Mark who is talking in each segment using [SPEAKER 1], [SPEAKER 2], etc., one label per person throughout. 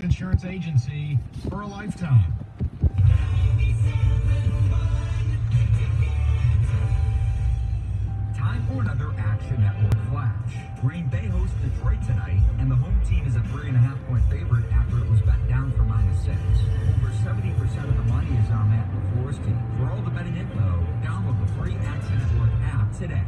[SPEAKER 1] Insurance agency for a lifetime.
[SPEAKER 2] Time for another Action Network flash. Green Bay hosts Detroit tonight, and the home team is a 3.5-point favorite after it was bet down for -6. Over 70% of the money is on Matt LaFleur's team. For all the betting info, download the free Action Network app today.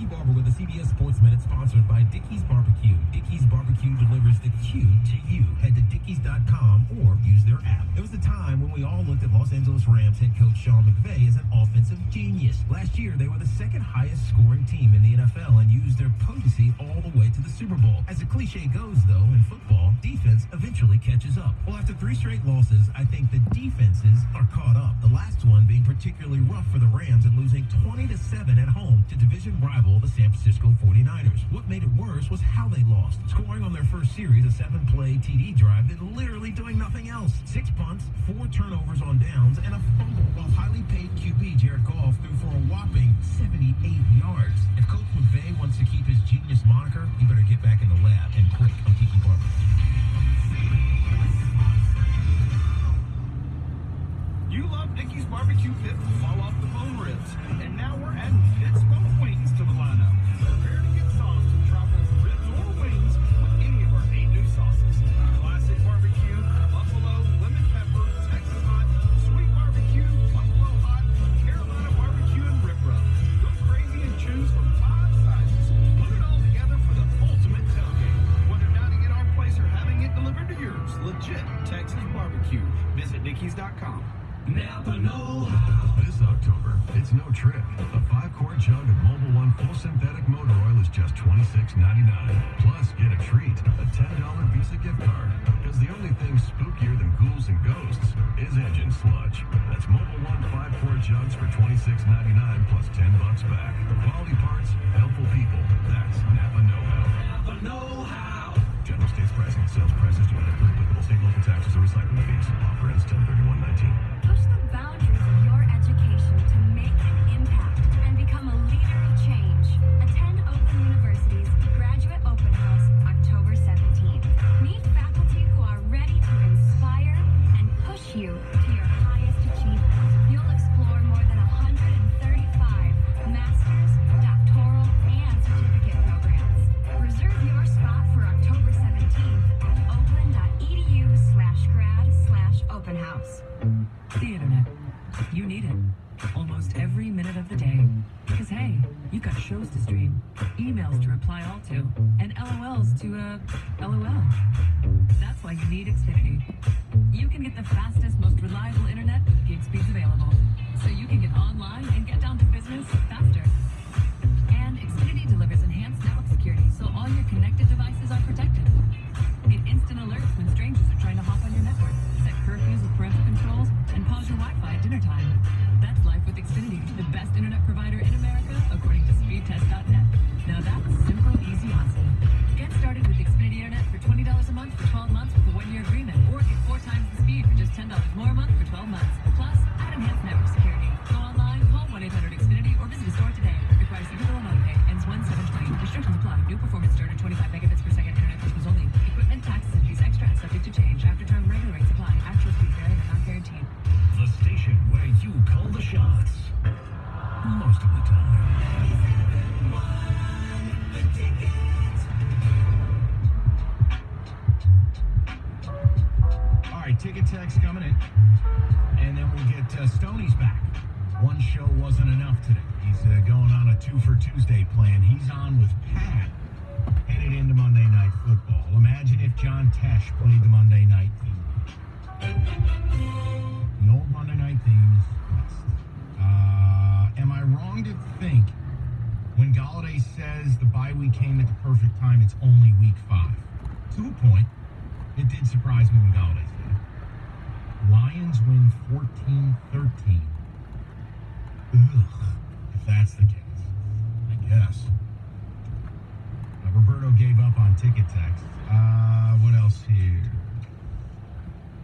[SPEAKER 3] Barber with a CBS Sports Minute, sponsored by Dickey's Barbecue. Dickey's Barbecue delivers the Q to you. Head to Dickeys.com or use their app. There was a time when we all looked at Los Angeles Rams head coach Sean McVay as an offensive genius. Last year, they were the second highest scoring team in the NFL and used their potency all the way to the Super Bowl. As the cliche goes, though, in football, defense eventually catches up. Well, after 3 straight losses, I think the defenses are caught up. The last one being particularly rough for the Rams and losing 20-7 at home to division rival the San Francisco 49ers. What made it worse was how they lost, scoring on their first series a 7-play TD drive and literally doing nothing else. 6 punts, 4 turnovers on downs, and a fumble, while highly paid QB Jared Goff threw for a whopping 78 yards. If Coach McVay wants to keep his genius moniker, he better get back in the lab and quick. I'm Tiki Barber.
[SPEAKER 4] You love Dickey's Barbecue Pit fall off the bone ribs, and now we're adding pit smoked wings to the lineup. Prepare to get sauced and travel with ribs or wings with any of our 8 new sauces. Classic barbecue, buffalo, lemon pepper, Texas hot, sweet barbecue, buffalo hot, Carolina barbecue, and rib rub. Go crazy and choose from 5 sizes. Put it all together for the ultimate tailgate. Whether dining at our place or having it delivered to yours, legit Texas barbecue. Visit Dickeys.com.
[SPEAKER 5] Napa know-how. This October, it's no trick. A 5-quart jug of Mobil 1 full synthetic motor oil is just $26.99. Plus, get a treat, a $10 Visa gift card. Because the only thing spookier than ghouls and ghosts is engine sludge. That's Mobil 1 5-quart jugs for $26.99 plus $10 back. Quality parts, helpful people. That's Napa know-how.
[SPEAKER 1] Napa know-how.
[SPEAKER 5] General states pricing. Sales prices do not include applicable state local taxes or recycling fees. Offer ends 10/31/19.
[SPEAKER 6] Push the boundaries of your education to make an impact and become a leader of change. Attend Open University's Graduate Open House October 17th. Meet faculty who are ready to inspire and push you to your highest achievement. You'll explore more than 135 master's, doctoral, and certificate programs. Reserve your spot for October 17th at oakland.edu/grad/open house.
[SPEAKER 7] The internet. You need it. Almost every minute of the day. Because hey, you got shows to stream, emails to reply all to, and LOLs to, LOL. That's why you need Xfinity. You can get the fastest, most reliable internet with gig speeds available. So you can get online and get down to business faster. And Xfinity delivers enhanced network security so all your connected devices are protected. Get instant alerts when strangers are trying to hop on your network. Set curfews with parental controls and pause your Wi-Fi at dinner time. That's life with Xfinity, the best internet provider in America, according to speedtest.net. Now that's simple, easy, awesome. Get started with Xfinity Internet for $20 a month for 12 months with a 1-year agreement, or get 4 times the speed for just $10 more a month for 12 months. Plus, add enhanced network security. Go online, call 1-800-XFINITY, or visit a store today. Requires Signature Mode Pay. Ends 1/7/20. Restrictions apply. New performance starter 25 megabits per second internet customers only. Equipment, taxes, and fees extra and subject to change. After term, regular rates apply. Actual speed varied and not guaranteed.
[SPEAKER 5] The station where you call the shots. Most of the time.
[SPEAKER 1] All right, ticket text coming in. And then we'll get Stoney's back. One show wasn't enough today. He's going on a 2 for Tuesday plan. He's on with Pat headed into Monday Night Football. Imagine if John Tesh played the Monday Night theme. The old Monday Night theme is best. Am I wrong to think when Golladay says the bye week came at the perfect time, it's only week 5? To a point, it did surprise me when Golladay said it. Lions win 14-13. Ugh, if that's the case, I guess. Roberto gave up on ticket text. What else here?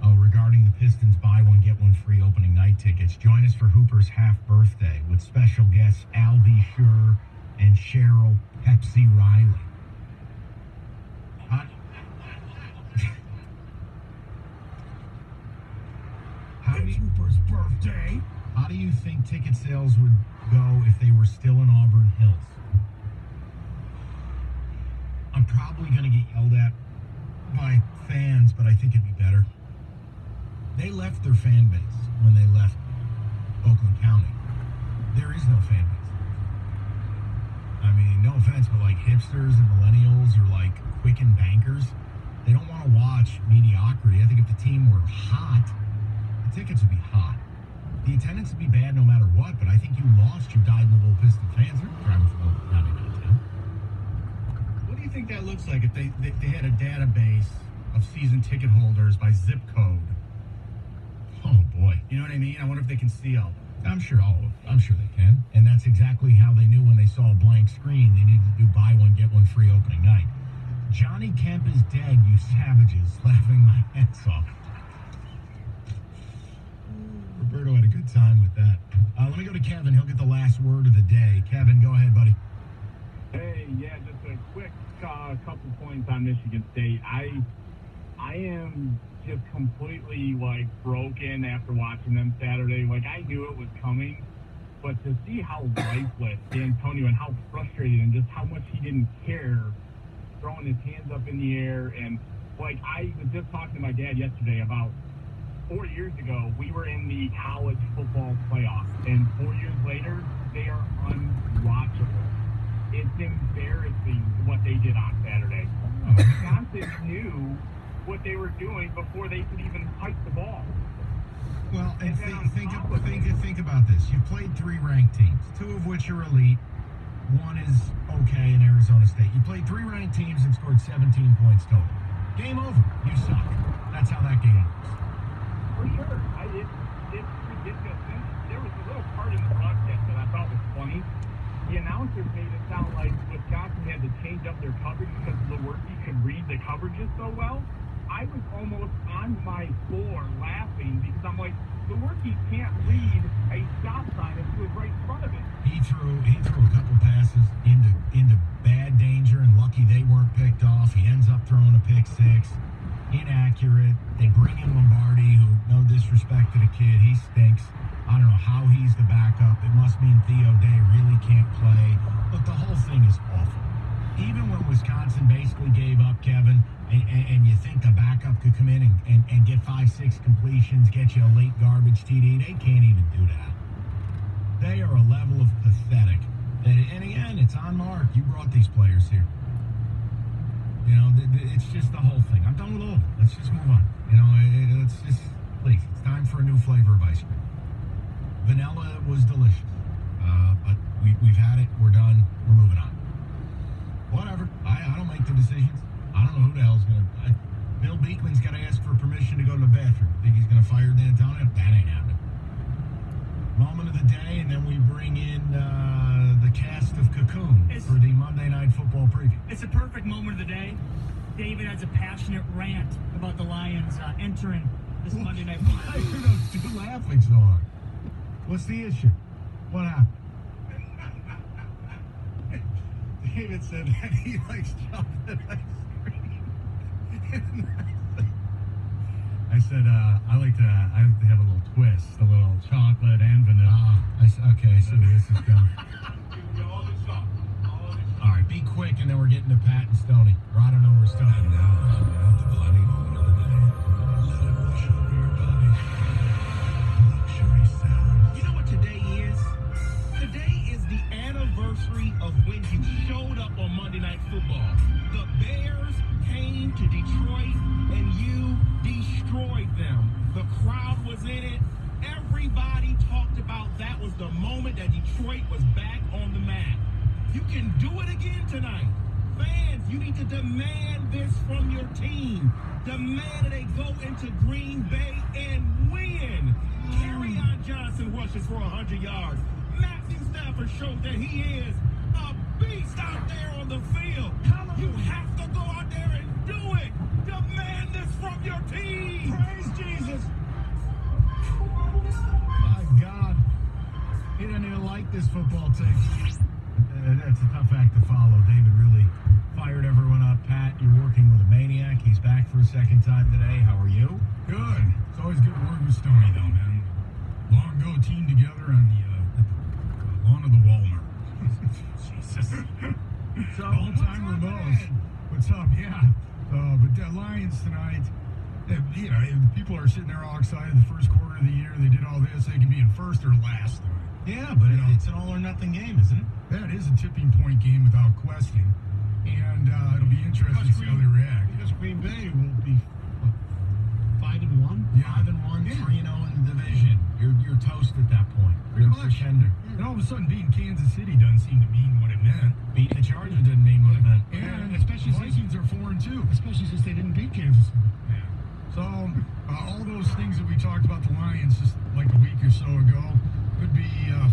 [SPEAKER 1] Oh, regarding the Pistons buy one, get one free opening night tickets. Join us for Hooper's half birthday with special guests Al B. Sure and Cheryl Pepsi Riley.
[SPEAKER 4] Trooper's birthday.
[SPEAKER 1] How do you think ticket sales would go if they were still in Auburn Hills? I'm probably going to get yelled at by fans, but I think it'd be better. They left their fan base when they left Oakland County. There is no fan base. I mean, no offense, but like hipsters and millennials or like Quicken bankers, they don't want to watch mediocrity. I think if the team were hot, the tickets would be hot. The attendance would be bad no matter what, but I think you lost your dyed-in-the-wool Piston fans. They're driving from Oakland County downtown.
[SPEAKER 4] What do you think that looks like if they had a database of season ticket holders by zip code?
[SPEAKER 1] Oh, boy.
[SPEAKER 4] You know what I mean? I wonder if they can see all that.
[SPEAKER 1] I'm sure they can. And that's exactly how they knew when they saw a blank screen they needed to do buy one, get one free opening night. Johnny Kemp is dead, you savages, laughing my heads off. Roberto had a good time with that. Let me go to Kevin. He'll get the last word of the day. Kevin, go ahead, buddy.
[SPEAKER 8] Hey, yeah, just a quick couple points on Michigan State. I am just completely, like, broken after watching them Saturday. Like, I knew it was coming, but to see how lifeless D'Antonio and how frustrated and just how much he didn't care, throwing his hands up in the air. And, like, I was just talking to my dad yesterday about 4 years ago, we were in the college football playoffs, and 4 years later, they are unwatchable. It's embarrassing what they did on Saturday. Wisconsin knew what they were doing before they could even hike the ball.
[SPEAKER 1] Well, and think about this. You've played 3 ranked teams, 2 of which are elite. 1 is okay in Arizona State. You played 3 ranked teams and scored 17 points total. Game over. You suck. That's how that game works.
[SPEAKER 8] For sure. It's ridiculous. And there was a little part in the broadcast that I thought was funny. The announcers made it sound like Wisconsin had to change up their coverage because Lewerke could read the coverages so well. I was almost on my floor laughing because I'm like, Lewerke can't read a stop sign if he was right in front of it.
[SPEAKER 1] He threw a couple passes into bad danger, and lucky they weren't picked off. He ends up throwing a pick 6. Inaccurate. They bring in Lombardi, who, no disrespect to the kid, he stinks. I don't know how he's the backup. It must mean Theo Day really can't play. Look, the whole thing is awful. Even when Wisconsin basically gave up, Kevin, and you think the backup could come in and get 5-6 completions, get you a late garbage TD, they can't even do that. They are a level of pathetic. And again, it's on Mark. You brought these players here. You know, it's just the whole thing. I'm done with all of it. Let's just move on. You know, it's just, please, it's time for a new flavor of ice cream. Vanilla was delicious. But we've had it. We're done. We're moving on. Whatever. I don't make the decisions. I don't know who the hell's going to... Bill Beekman's got to ask for permission to go to the bathroom. Think he's going to fire D'Antonio? That ain't happening. Moment of the day, and then we bring in the cast of Cocoon for the Monday Night Football preview.
[SPEAKER 9] It's a perfect moment of the day. David has a passionate rant about the Lions entering this Monday Night Football.
[SPEAKER 1] Why are those 2 laughing so hard? What's the issue? What happened?
[SPEAKER 4] David said that he likes chocolate ice cream. I said, I like to have a little twist, a little chocolate and vanilla.
[SPEAKER 1] Okay, I see where this is going. All right, be quick, and then we're getting to Pat and Stoney. Or I don't know where Stoney is.
[SPEAKER 5] The bloody moment of the day. Let it wash over your body. Luxury sounds.
[SPEAKER 3] You know what today is? Today is the anniversary of when you showed up on Monday Night Football. The Bears came to Detroit and you destroyed them. The crowd was in it. Everybody talked about that was the moment that Detroit was back on the map. You can do it again tonight. Fans, you need to demand this from your team. Demand that they go into Green Bay and win. Kerryon Johnson rushes for 100 yards. Matthew Stafford showed that he is a beast out there on the field. You have to go out there and do it. Demand this from your team. Praise Jesus.
[SPEAKER 1] My God. He doesn't even like this football team. That's a tough act to follow. David really fired everyone up. Pat, you're working with a maniac. He's back for a second time today. How are you?
[SPEAKER 10] Good. It's always good to work with Stoney, though, man. Long ago, teamed together on the lawn of the Walmart. Jesus.
[SPEAKER 1] So,
[SPEAKER 10] All time Ramos. What's up? Yeah. But the Lions tonight, you know, people are sitting there all excited. The first quarter of the year, they did all this. They can be in first or last tonight.
[SPEAKER 1] Yeah, but it's an all-or-nothing game, isn't it?
[SPEAKER 10] That is a tipping point game without question. And it'll be interesting to see how they react.
[SPEAKER 11] Because Green Bay will be, what, 5-1?
[SPEAKER 10] Yeah.
[SPEAKER 1] 5-1, 3-0 in the division. You're toast at that point.
[SPEAKER 10] Pretty
[SPEAKER 1] You're
[SPEAKER 10] much.
[SPEAKER 1] pretender.
[SPEAKER 10] And all of a sudden, beating Kansas City doesn't seem to mean what it meant.
[SPEAKER 1] Beating the Chargers didn't mean what it meant.
[SPEAKER 10] And
[SPEAKER 11] especially
[SPEAKER 10] the Vikings are 4-2.
[SPEAKER 11] Especially since they didn't beat Kansas City.
[SPEAKER 10] Yeah. So, all those things that we talked about the Lions just like a week or so ago could be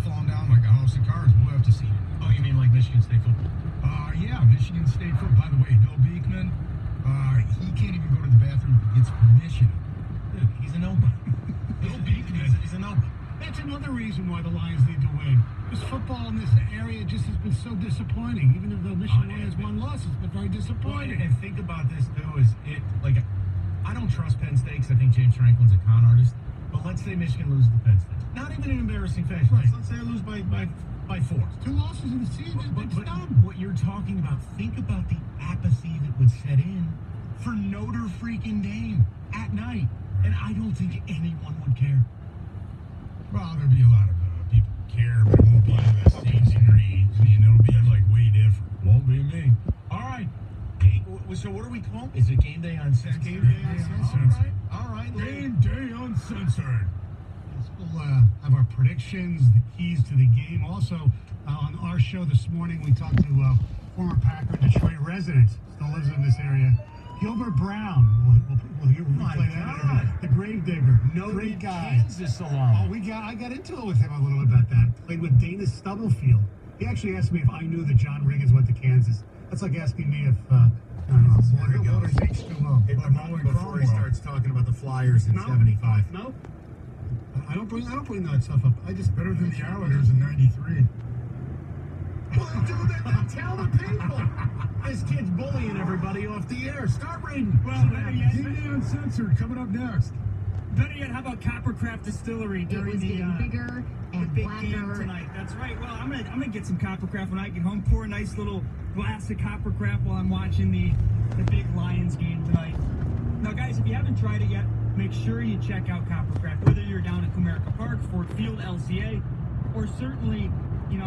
[SPEAKER 10] falling down like a house of cards. We'll have to see.
[SPEAKER 1] Oh, you mean like Michigan State football?
[SPEAKER 10] Yeah, Michigan State football. By the way, Bill Beekman, he can't even go to the bathroom if he gets permission.
[SPEAKER 1] Dude, he's a nobody. Bill Beekman, he's a nobody.
[SPEAKER 11] That's another reason why the Lions need to win. Because football in this area just has been so disappointing. Even though Michigan has one loss, it's been very disappointing.
[SPEAKER 1] And think about this, too, I don't trust Penn State because I think James Franklin's a con artist. But let's say Michigan loses to Penn State. Not even in an embarrassing fashion.
[SPEAKER 11] Right.
[SPEAKER 1] Let's say they lose by 4.
[SPEAKER 11] 2 losses in the season,
[SPEAKER 1] But
[SPEAKER 11] it's dumb.
[SPEAKER 1] what you're talking about, think about the apathy that would set in for Notre freaking Dame at night. And I don't think anyone would care.
[SPEAKER 10] Well, there'll be a lot of people who care, but it won't be in the same scenery. I mean, it'll be like way different.
[SPEAKER 1] Won't be me. All right. Hey, so what are we called? Is it Game Day Uncensored?
[SPEAKER 11] Game Day Uncensored.
[SPEAKER 1] All right.
[SPEAKER 10] Game Day Uncensored.
[SPEAKER 11] We'll have our predictions, the keys to the game. Also, on our show this morning, we talked to former Packer Detroit resident, still lives in this area, Gilbert Brown. We'll replay that interview. The Gravedigger. Great guy.
[SPEAKER 1] Kansas alum.
[SPEAKER 11] I got into it with him a little bit about that. Played with Dana Stubblefield. He actually asked me if I knew that John Riggins went to Kansas. That's like asking me if, I don't know, Waters H2O.
[SPEAKER 1] Hit the moment before he starts talking about the Flyers in 75.
[SPEAKER 11] No. I don't bring that stuff up. I just
[SPEAKER 10] Better than the Islanders in 93.
[SPEAKER 1] Well, do that. Tell the people. This kid's bullying everybody off the air. Start reading.
[SPEAKER 9] Well, better yet,
[SPEAKER 10] Game Day Uncensored coming up next.
[SPEAKER 9] how about Coppercraft Distillery during the
[SPEAKER 12] bigger and
[SPEAKER 9] big
[SPEAKER 12] blacker.
[SPEAKER 9] game tonight? That's right. Well, I'm gonna get some Coppercraft when I get home. Pour a nice little glass of Coppercraft while I'm watching the big Lions game tonight. Now, guys, if you haven't tried it yet, make sure you check out Coppercraft. Whether you're down at Comerica Park, Ford Field, LCA, or certainly,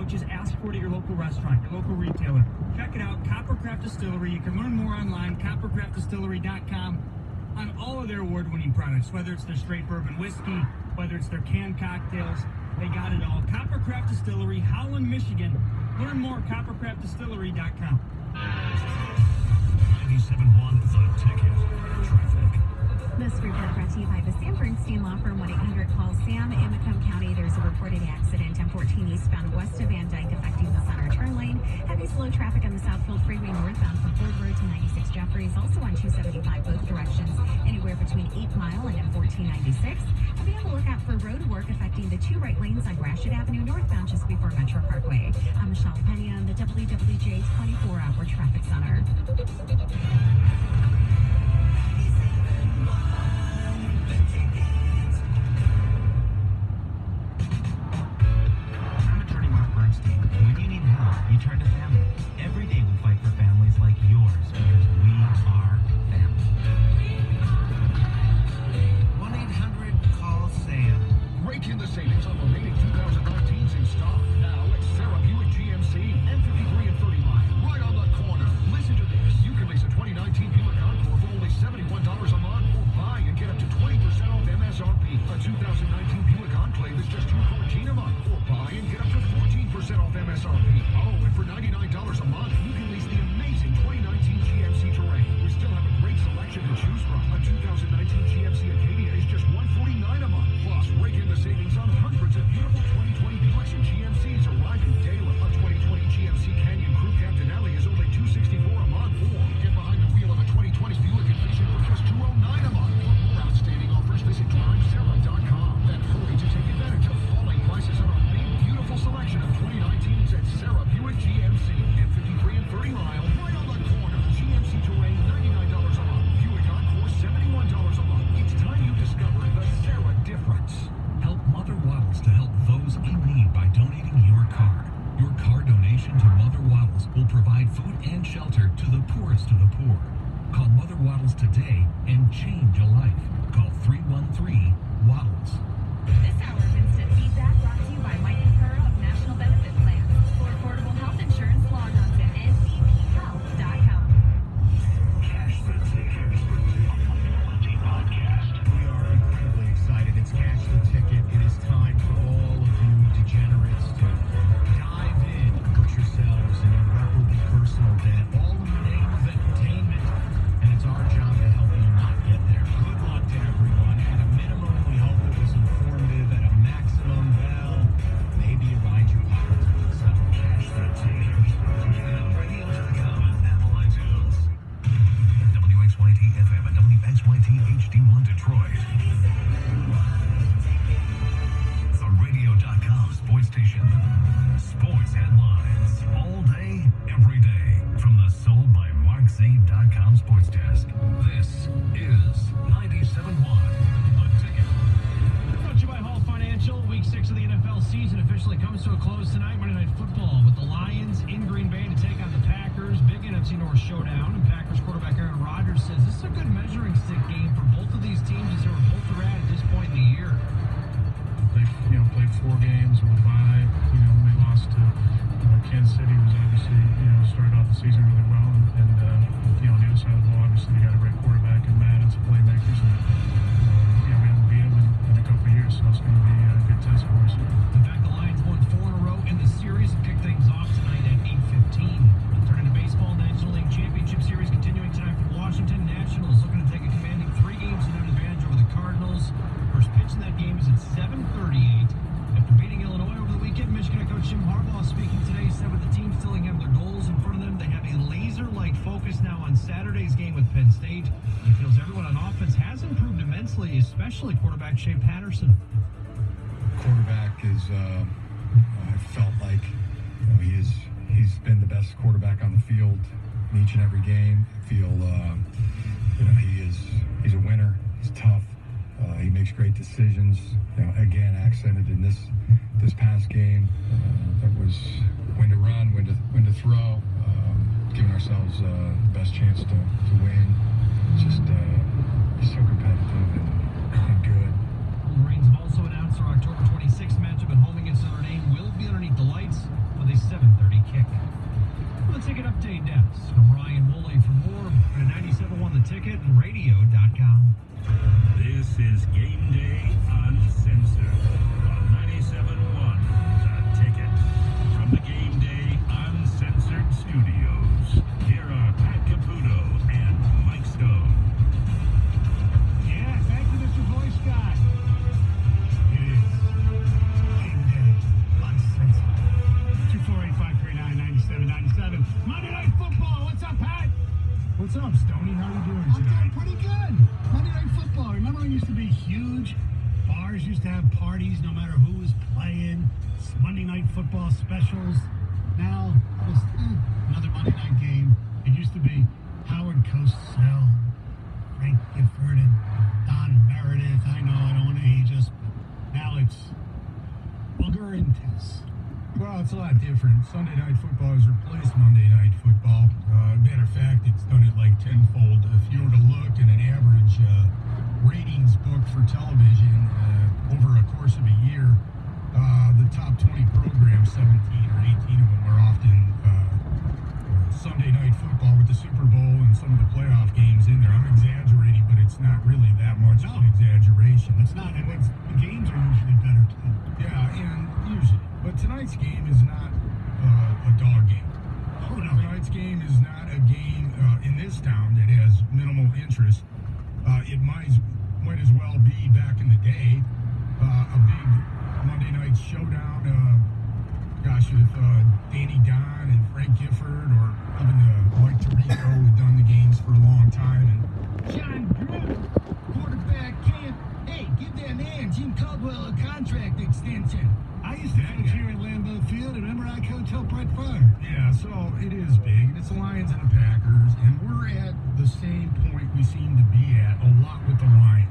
[SPEAKER 9] just ask for it at your local restaurant, your local retailer. Check it out, Coppercraft Distillery. You can learn more online, coppercraftdistillery.com, on all of their award-winning products, whether it's their straight bourbon whiskey, whether it's their canned cocktails. They got it all. Coppercraft Distillery, Howland, Michigan. Learn more, coppercraftdistillery.com.
[SPEAKER 5] 97.1 The Ticket. Traffic.
[SPEAKER 12] This report brought to you by the Sam Bernstein Law Firm. 1-800-CALL-SAM. In Macomb County, there's a reported accident on 14 eastbound west of Van Dyke affecting the center turn lane. Heavy slow traffic on the Southfield Freeway northbound from Ford Road to 96 Jeffries. Also on 275 both directions, anywhere between 8 Mile and M1496. And be on the lookout for road work affecting the 2 right lanes on Gratiot Avenue northbound just before Metro Parkway. I'm Michelle Pena on the WWJ 24-hour traffic center.
[SPEAKER 13] I'm attorney Mark Bernstein. When you need help, you turn to family. Every day we fight for families like yours because we are family. 1-800-CALL-SAM.
[SPEAKER 5] Break in the savings on the remaining 2019s in stock. Now at Sarah Buick GMC, M53 and 39, right on the corner. Listen to this. You can lease a 2019
[SPEAKER 3] will provide food and shelter to the poorest of the poor. Call Mother Waddles today and change a life. Call 313-WADDLES.
[SPEAKER 6] This hour of Instant Feedback brought to you by Mike Pura of National Benefit Plans. For affordable health insurance, log on to nbphealth.com.
[SPEAKER 5] Cash the Ticket podcast.
[SPEAKER 1] We are incredibly excited. It's Cash the Ticket. It is time for all of you degenerates to dive in, put yourselves in irreparably personal debt, all in the name of entertainment, and it's our job to help you not get there. Good luck to everyone. At a minimum, we hope it was informative. At a maximum, well, maybe you lined your pockets with yourself.
[SPEAKER 5] Cash the Ticket. And radio.com and Apple iTunes. WXYT FM and WXYT HD1 Detroit. The radio.com sports station. Sports headlines all day, every day. From the soldbymarkz.com sports desk. This is 97.1 The Ticket.
[SPEAKER 14] Brought to you by Hall Financial. Week 6 of the NFL season officially comes to a close tonight. Monday Night Football with the Lions in Green Bay to take on the Packers. Big NFC North showdown. And Packers quarterback Aaron Rodgers says this is a good measuring stick game for both of these teams as they were both at this point in the year.
[SPEAKER 10] They played 4 games with a bye. When they lost to Kansas City, was obviously started off the season really well, and on the other side of the ball, obviously they got a great quarterback and Matt and some playmakers, and we haven't beat them in a couple of years, so it's going to be a good test for us.
[SPEAKER 14] In fact, the Lions won 4 in a row in the series and kick things off tonight at 8:15. Turning to baseball, National League Championship Series continuing tonight for Washington Nationals, looking to take a commanding 3 games to an advantage over the Cardinals. First pitch in that game is at 7:38. After beating Illinois over the weekend, Michigan head coach Jim Harbaugh speaking today said with the team still have their goals in front of them, they have a laser-like focus now on Saturday's game with Penn State. He feels everyone on offense has improved immensely, especially quarterback Shea Patterson.
[SPEAKER 15] Quarterback is, I felt like he's been the best quarterback on the field in each and every game. I feel, he's a winner. He's tough. He makes great decisions. Again, accented in this past game. That was when to run, when to throw, giving ourselves the best chance to win. Just he's so competitive and good.
[SPEAKER 14] Wolverines have also announced their October 26th matchup at home against Notre Dame will be underneath the lights with a 7:30 kick. Let's take an update next. I'm Ryan Woolley for more at 97.1 The Ticket and radio.com.
[SPEAKER 5] This is Game Day Uncensored on 97.1 The Ticket. From the Game Day Uncensored Studios, here are Pat Caputo and Mike Stone.
[SPEAKER 11] Yeah, thank you, Mr. Voice Guy. It is Game Day Uncensored. 248-539-9797. Monday Night Football. What's up, Pat?
[SPEAKER 10] What's up, Stoney? How you doing
[SPEAKER 11] I'm
[SPEAKER 10] tonight?
[SPEAKER 11] doing pretty good. Monday Night Football. Remember when it used to be huge? Bars used to have parties no matter who was playing. Monday Night Football specials. Now, just another Monday night game. It used to be Howard Cosell, Frank Gifford, and Don Meredith. I know I don't want to age us, but now it's Booger and Tess.
[SPEAKER 10] Well, it's a lot different. Sunday Night Football has replaced Monday Night Football. Matter of fact, it's done it like tenfold. If you were to look at an average ratings book for television over a course of a year, the top 20 programs, 17 or 18 of them are often Sunday Night Football with the Super Bowl and some of the playoff games in there. I'm exaggerating, but it's not really that much of an exaggeration.
[SPEAKER 11] It's not. And the games are usually better, too.
[SPEAKER 10] Yeah, and usually. But tonight's game is not a dog game.
[SPEAKER 11] Oh, no.
[SPEAKER 10] Tonight's game is not a game in this town that has minimal interest. It might as well be back in the day a big Monday night showdown. If Danny Don and Frank Gifford or even Mike Tirico who've done the games for a long time. And
[SPEAKER 11] John Gruden, quarterback camp. Hey, give that man, Jim Caldwell, a contract extension. I used to coach here at Lambeau Field, and remember I coached Brett Favre.
[SPEAKER 10] Yeah, so it is big, and it's the Lions and the Packers, and we're at the same point we seem to be at a lot with the Lions.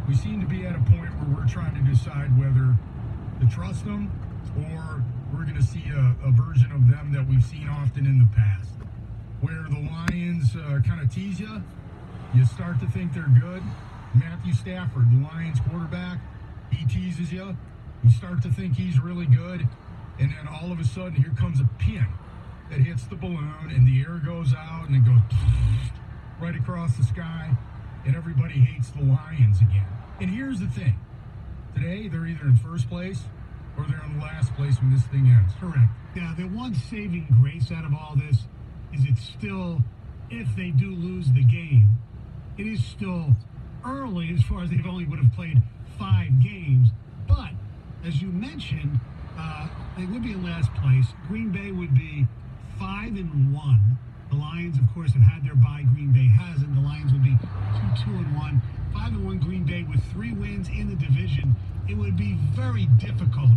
[SPEAKER 10] We seem to be at a point where we're trying to decide whether to trust them, or we're going to see a version of them that we've seen often in the past, where the Lions kind of tease you. You start to think they're good. Matthew Stafford, the Lions quarterback, he teases you. You start to think he's really good, and then all of a sudden, here comes a pin that hits the balloon, and the air goes out, and it goes right across the sky, and everybody hates the Lions again. And here's the thing. Today, they're either in first place or they're in last place when this thing ends.
[SPEAKER 11] Correct. Now, the one saving grace out of all this is it's still, if they do lose the game, it is still early as far as they've only would have played 5 games. But, as you mentioned, they would be in last place. Green Bay would be 5-1. The Lions, of course, have had their bye. Green Bay hasn't. The Lions would be 2-1. 5-1 Green Bay with 3 wins in the division. It would be very difficult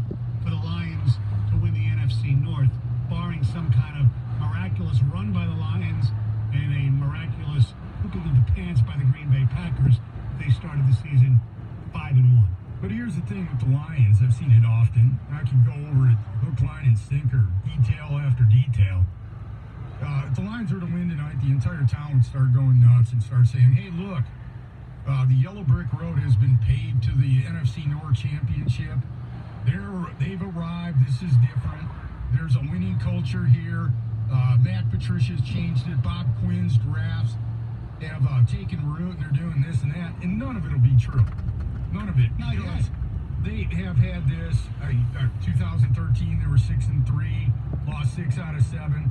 [SPEAKER 11] for the Lions to win the NFC North, barring some kind of miraculous run by the Lions and a miraculous hook of the pants by the Green Bay Packers. They started the season 5-1.
[SPEAKER 10] But here's the thing with the Lions. I've seen it often. I can go over it hook, line, and sinker, detail after detail. If the Lions were to win tonight, the entire town would start going nuts and start saying, hey, look, the Yellow Brick Road has been paved to the NFC North Championship. They've arrived. This is different. There's a winning culture here. Matt Patricia's changed it. Bob Quinn's drafts have taken root, and they're doing this and that. And none of it will be true. None of it. Because they have had this. 2013, they were 6-3, lost 6 out of 7.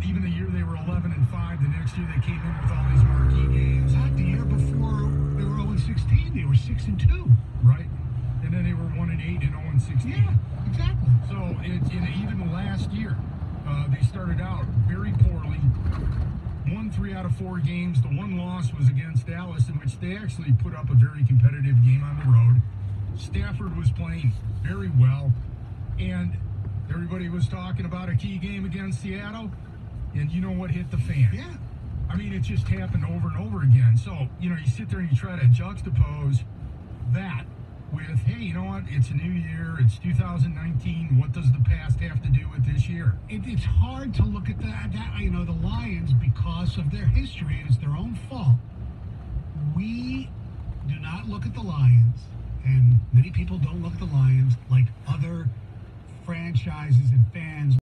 [SPEAKER 10] Even the year they were 11-5, the next year they came in with all these marquee games.
[SPEAKER 11] The year before they were 0-16, they were 6-2.
[SPEAKER 10] Right. And then they were 1-8 and 0-16.
[SPEAKER 11] Yeah, exactly.
[SPEAKER 10] So even the last year, they started out very poorly. Won 3 out of 4 games. The one loss was against Dallas, in which they actually put up a very competitive game on the road. Stafford was playing very well, and everybody was talking about a key game against Seattle, and you know what hit the fan?
[SPEAKER 11] Yeah.
[SPEAKER 10] I mean, it just happened over and over again. So, you sit there and you try to juxtapose that with, hey, you know what? It's a new year. It's 2019. What does the past have to do with this year?
[SPEAKER 11] It's hard to look at that, the Lions, because of their history, and it's their own fault. We do not look at the Lions, and many people don't look at the Lions like other franchises and fans